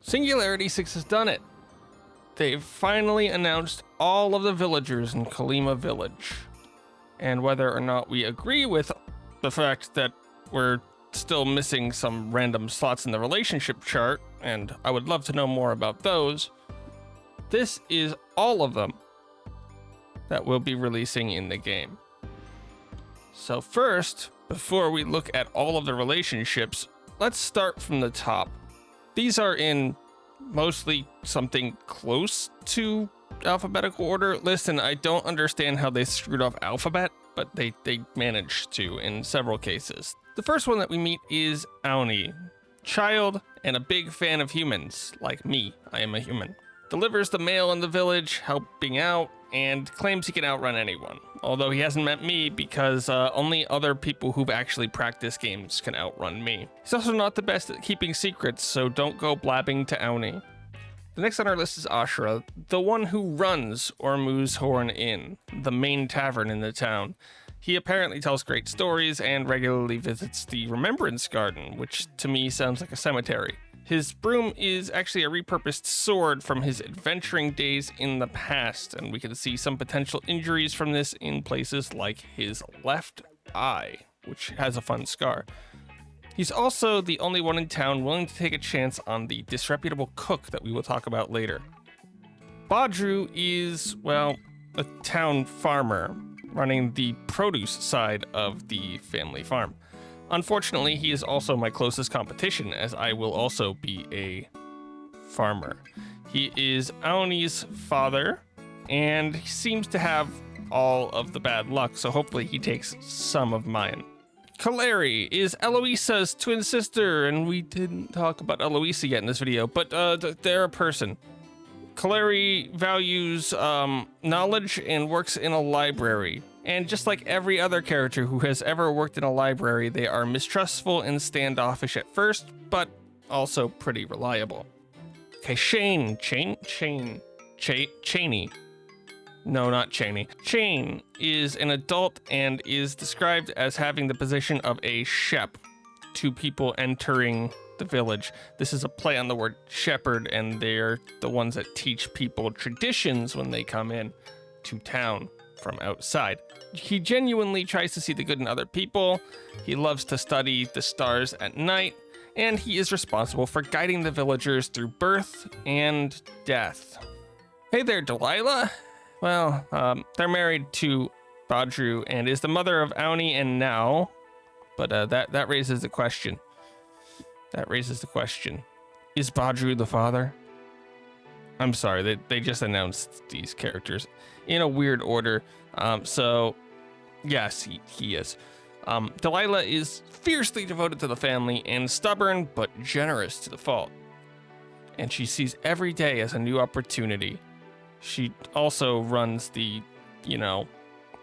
Singularity 6 has done it. They've finally announced all of the villagers in Kalima Village. And whether or not we agree with the fact that we're still missing some random slots in the relationship chart, and I would love to know more about those, this is all of them that we'll be releasing in the game. So first, before we look at all of the relationships, let's start from the top. These are in mostly something close to alphabetical order. Listen, I don't understand how they screwed off alphabet, but they managed to in several cases. The first one that we meet is Auni, child and a big fan of humans, like me, I am a human. Delivers the mail in the village, helping out, and claims he can outrun anyone. Although he hasn't met me because only other people who've actually practiced games can outrun me. He's also not the best at keeping secrets, so don't go blabbing to Auni. The next on our list is Ashra, the one who runs Ormuz's Horn Inn, the main tavern in the town. He apparently tells great stories and regularly visits the Remembrance Garden, which to me sounds like a cemetery. His broom is actually a repurposed sword from his adventuring days in the past, and we can see some potential injuries from this in places like his left eye, which has a fun scar. He's also the only one in town willing to take a chance on the disreputable cook that we will talk about later. Padre is, well, a town farmer running the produce side of the family farm. Unfortunately, he is also my closest competition, as I will also be a farmer. He is Auni's father, and he seems to have all of the bad luck, so hopefully he takes some of mine. Khalari is Eloisa's twin sister, and we didn't talk about Eloisa yet in this video, but they're a person. Khalari values knowledge and works in a library. And just like every other character who has ever worked in a library, they are mistrustful and standoffish at first, but also pretty reliable. Okay, Cheney. No, not Cheney. Chane is an adult and is described as having the position of a shep to people entering the village. This is a play on the word shepherd, and they're the ones that teach people traditions when they come in to town from outside. He genuinely tries to see the good in other people. He loves to study the stars at night, and he is responsible for guiding the villagers through birth and death. Hey there, Delilah. Well, they're married to Padre and is the mother of Auni and Now, but that raises the question. Is Padre the father? I'm sorry, they just announced these characters in a weird order. So yes, he is. Delilah is fiercely devoted to the family and stubborn but generous to the fault. And she sees every day as a new opportunity. She also runs the,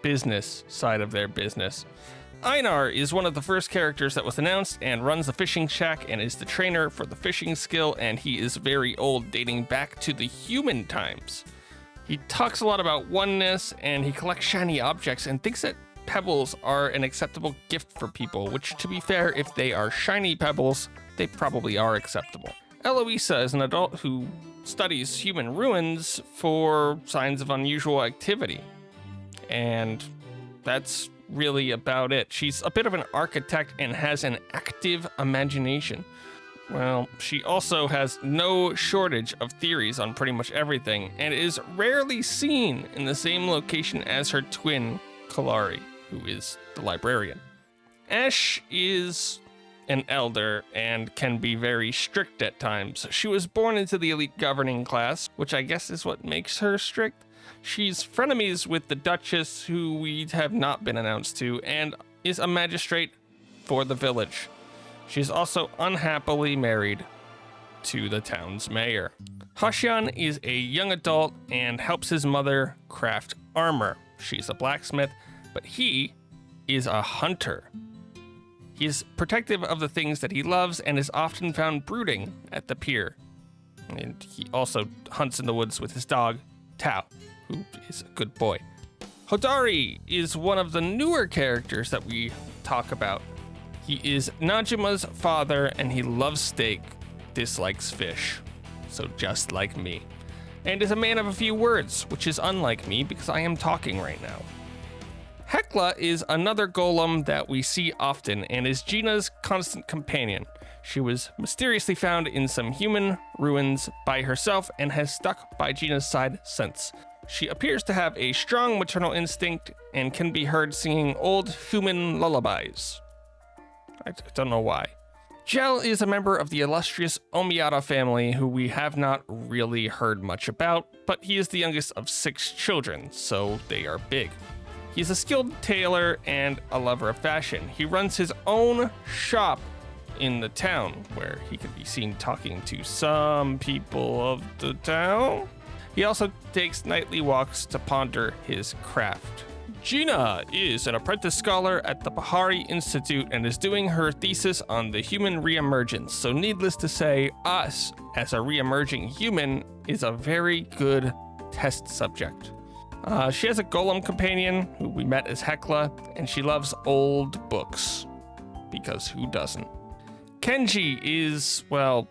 business side of their business. Einar is one of the first characters that was announced and runs the fishing shack and is the trainer for the fishing skill, and he is very old, dating back to the human times. He talks a lot about oneness, and he collects shiny objects and thinks that pebbles are an acceptable gift for people, which, to be fair, if they are shiny pebbles, they probably are acceptable. Eloisa is an adult who studies human ruins for signs of unusual activity, and that's really about it. She's a bit of an architect and has an active imagination. Well, she also has no shortage of theories on pretty much everything, and is rarely seen in the same location as her twin, Khalari, who is the librarian. Ash is an elder and can be very strict at times. She was born into the elite governing class, which I guess is what makes her strict. She's frenemies with the Duchess, who we have not been announced to, and is a magistrate for the village. She's also unhappily married to the town's mayor. Hashan is a young adult and helps his mother craft armor. She's a blacksmith, but he is a hunter. He is protective of the things that he loves and is often found brooding at the pier. And he also hunts in the woods with his dog, Tao, who is a good boy. Hoddi is one of the newer characters that we talk about. He is Najima's father, and he loves steak, dislikes fish. so just like me, and is a man of a few words, which is unlike me because I am talking right now. Hekla is another golem that we see often and is Gina's constant companion. She was mysteriously found in some human ruins by herself and has stuck by Gina's side since. She appears to have a strong maternal instinct and can be heard singing old human lullabies. I don't know why. Gel is a member of the illustrious Omiata family who we have not really heard much about, but he is the youngest of 6 children, so they are big. He's a skilled tailor and a lover of fashion. He runs his own shop in the town, where he can be seen talking to some people of the town. He also takes nightly walks to ponder his craft. Gina is an apprentice scholar at the Bahari Institute and is doing her thesis on the human reemergence, so needless to say, us as a reemerging human is a very good test subject. She has a golem companion who we met as Hekla, and she loves old books, because who doesn't? Kenji is, well,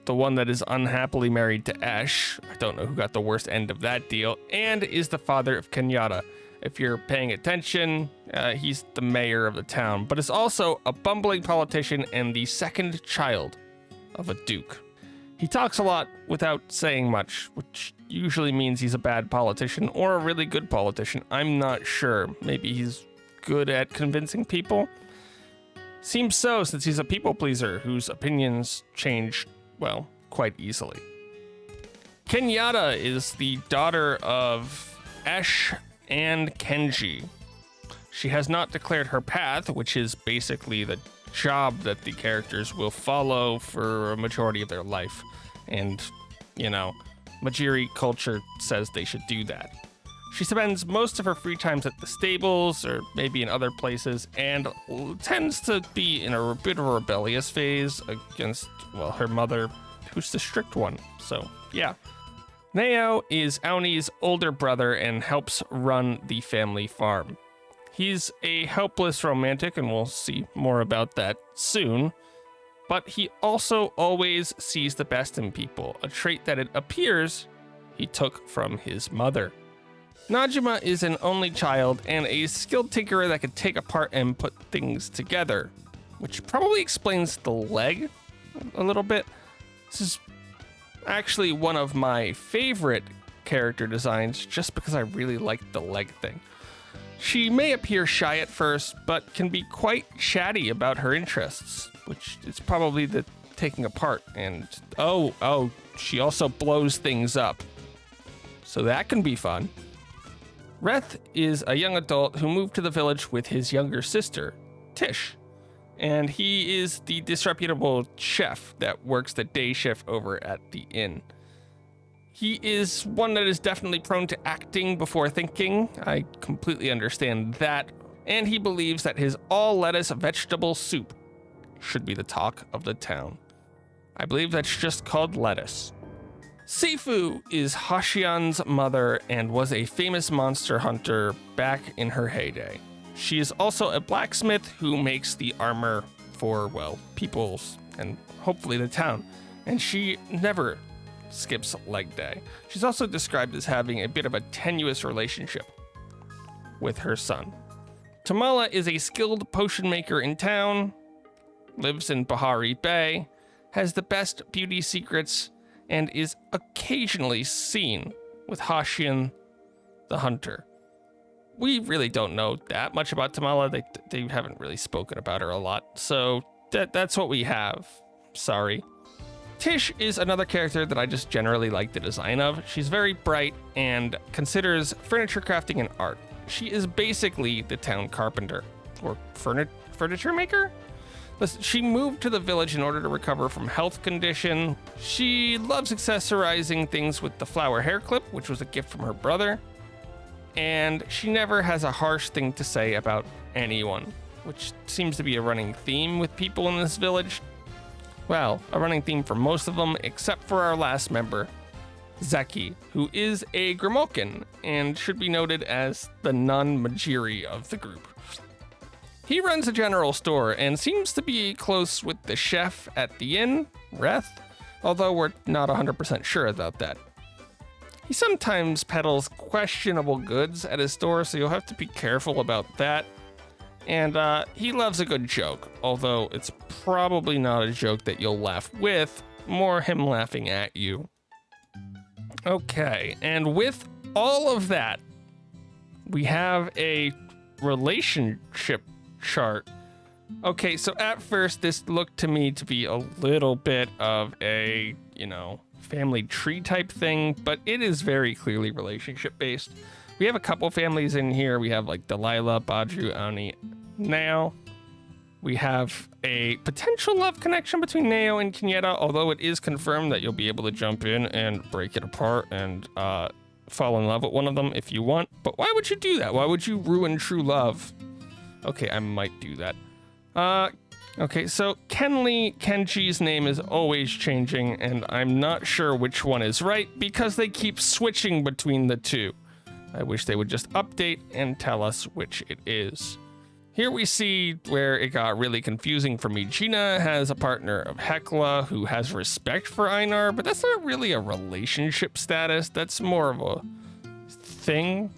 the one that is unhappily married to Ash. I don't know who got the worst end of that deal, and is the father of Kenyatta. If you're paying attention, he's the mayor of the town, but is also a bumbling politician and the second child of a duke. He talks a lot without saying much, which usually means he's a bad politician or a really good politician. I'm not sure. Maybe he's good at convincing people? Seems so, since he's a people pleaser whose opinions change, well, quite easily. Kenyatta is the daughter of Ash and Kenji. She has not declared her path, which is basically the job that the characters will follow for a majority of their life. And, you know, Majiri culture says they should do that. She spends most of her free times at the stables or maybe in other places and tends to be in a bit of a rebellious phase against, well, her mother, who's the strict one. So, yeah. Neo is Auni's older brother and helps run the family farm. He's a helpless romantic, and we'll see more about that soon. But he also always sees the best in people, a trait that it appears he took from his mother. Najima is an only child and a skilled tinkerer that can take apart and put things together, which probably explains the leg a little bit. This is actually one of my favorite character designs just because I really like the leg thing. She may appear shy at first, but can be quite chatty about her interests, which is probably the taking apart. And she also blows things up, so that can be fun. Reth is a young adult who moved to the village with his younger sister, Tish, and he is the disreputable chef that works the day shift over at the inn. He is one that is definitely prone to acting before thinking. I completely understand that. And he believes that his all-lettuce vegetable soup should be the talk of the town. I believe that's just called lettuce. Sifu is Hashan's mother and was a famous monster hunter back in her heyday. She is also a blacksmith who makes the armor for, well, peoples and hopefully the town. And she never skips leg day. She's also described as having a bit of a tenuous relationship with her son. Tamala is a skilled potion maker in town, lives in Bahari Bay, has the best beauty secrets, and is occasionally seen with Hashan the hunter. We really don't know that much about Tamala. They haven't really spoken about her a lot, so that's what we have. Sorry. Tish is another character that I just generally like the design of. She's very bright and considers furniture crafting an art. She is basically the town carpenter, or furniture maker? She moved to the village in order to recover from health condition. She loves accessorizing things with the flower hair clip, which was a gift from her brother. And she never has a harsh thing to say about anyone, which seems to be a running theme with people in this village. Well, a running theme for most of them, except for our last member, Zaki, who is a Grimalkin and should be noted as the non-Majiri of the group. He runs a general store and seems to be close with the chef at the inn, Reth, although we're not 100% sure about that. He sometimes peddles questionable goods at his store, so you'll have to be careful about that. And he loves a good joke, although it's probably not a joke that you'll laugh with, more him laughing at you. Okay, and with all of that, we have a relationship chart. Okay, so at first this looked to me to be a little bit of a, family tree type thing, but it is very clearly relationship based. We have a couple families in here. We have like Delilah, Badru, Ani, Nao. We have a potential love connection between Nao and Kenyetta, although it is confirmed that you'll be able to jump in and break it apart and fall in love with one of them if you want. But why would you do that? Why would you ruin true love? Okay, I might do that. Okay, so Kenji's name is always changing, and I'm not sure which one is right because they keep switching between the two. I wish they would just update and tell us which it is. Here we see where it got really confusing for me. Gina has a partner of Hekla who has respect for Einar, but that's not really a relationship status. That's more of a thing.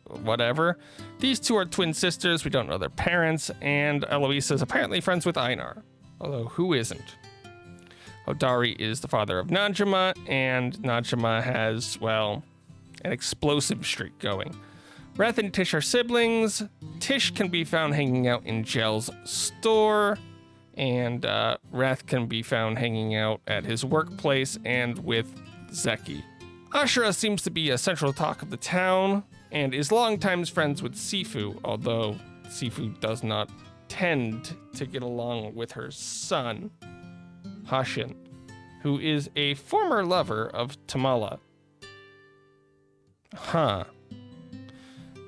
Whatever. These two are twin sisters. We don't know their parents, and Elise is apparently friends with Einar, although who isn't? Hoddi is the father of Najima, and Najima has, well, an explosive streak going. Wrath and Tish are siblings. Tish can be found hanging out in Gel's store, and Wrath can be found hanging out at his workplace and with Zaki. Ashra seems to be a central talk of the town, and is longtime friends with Sifu, although Sifu does not tend to get along with her son, Hashan, who is a former lover of Tamala. Huh.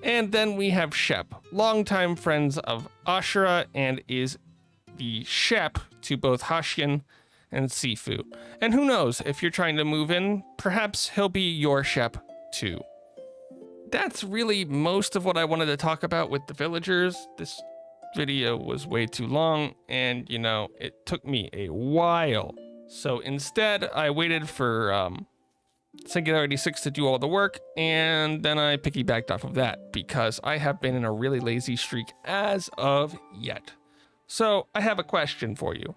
And then we have Shep, longtime friends of Ashra, and is the Shep to both Hashan and Sifu. And who knows, if you're trying to move in, perhaps he'll be your Shep too. That's really most of what I wanted to talk about with the villagers. This video was way too long, and it took me a while. So instead, I waited for Singularity 6 to do all the work, and then I piggybacked off of that because I have been in a really lazy streak as of yet. So I have a question for you.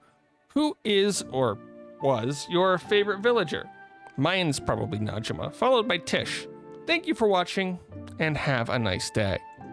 Who is or was your favorite villager? Mine's probably Najima, followed by Tish. Thank you for watching, and have a nice day.